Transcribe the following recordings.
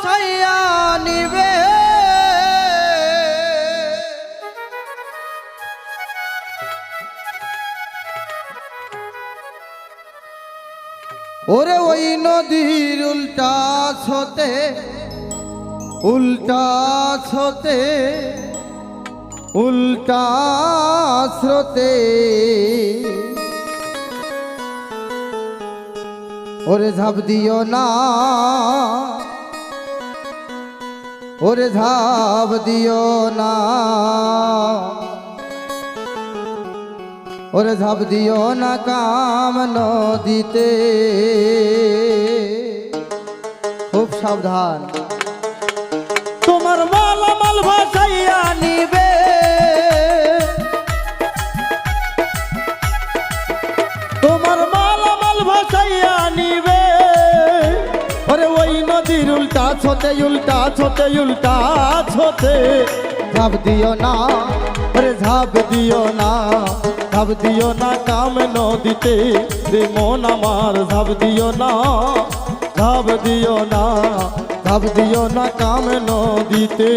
ভাসাইয়া নিবে ওরে ওই নদীর উল্টা ছোতে উল্টা ছোতে উল্টা স্রোতে ওরে ঝাঁপ দিও না ওরে ঝাঁপ দিও না ওরে ঝাঁপ দিও না কাম নদীতে খুব সাবধান তোমার মালামাল ভাসাইয়া নিবে তোমার মালামাল ভাসাইয়া নিবে ওরে ওই নদীর উল্টা ছোতে উল্টা ছোতে উল্টা ছোতে ঝাঁপ দিও না ওরে ঝাঁপ দিও না ঝাঁপ দিও না কাম নদীতে রে মন আমার ঝাঁপ দিও না ঝাঁপ দিও না ঝাঁপ দিও না কাম নদীতে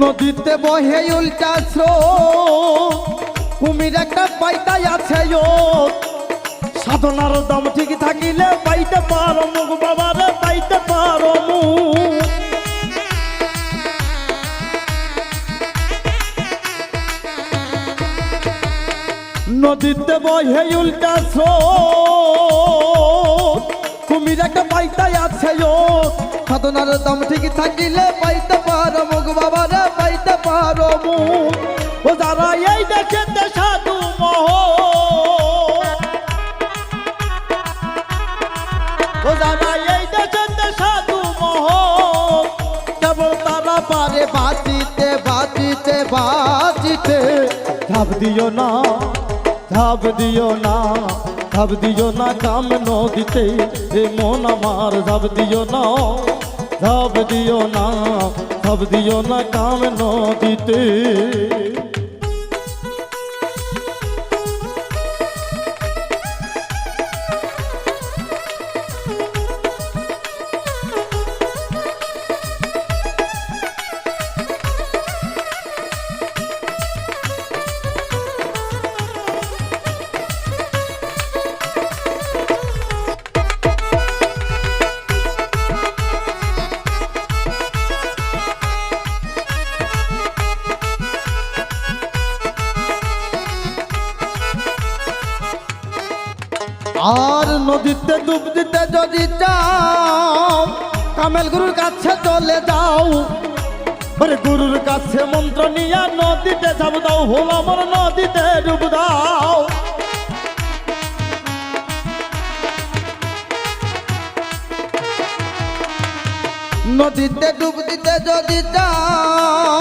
নদীতে বহে উল্টা স্রোত কুমির একটা পাইতাই আছে সাধনার দম ঠিক থাকিলে পাইতে পারো মুখ বাবারে পাইতে পারো মুখ নদীতে বহে উল্টা স্রোত কুমির একটা পাইতাই আছে সাধনার দম ঠিক থাকিলে পাইতে পারো মুখ বাবারে পাইতে পারো মুখ ও যারা এই দেশেতে সাধু মোহ ও যারা এই দেশেতে সাধু মোহ কেবল তারা পারে বাঁচিতে বাঁচিতে বাঁচিতে ঝাঁপ দিও না ঝাঁপ দিও না ঝাঁপ দিও না কাম নদীতে এ মন আমার ঝাঁপ দিও না ঝাঁপ দিও না ঝাঁপ দিও না কাম নদীতে আর নদীতে ডুব দিতে যদি যাও কামেল গুরুর কাছে চলে যাও আরে গুরুর কাছে মন্ত্র নিয়া নদীতে ঝাঁপ দাও হোল আমার নদীতে ডুব দাও নদীতে ডুব দিতে যদি যাও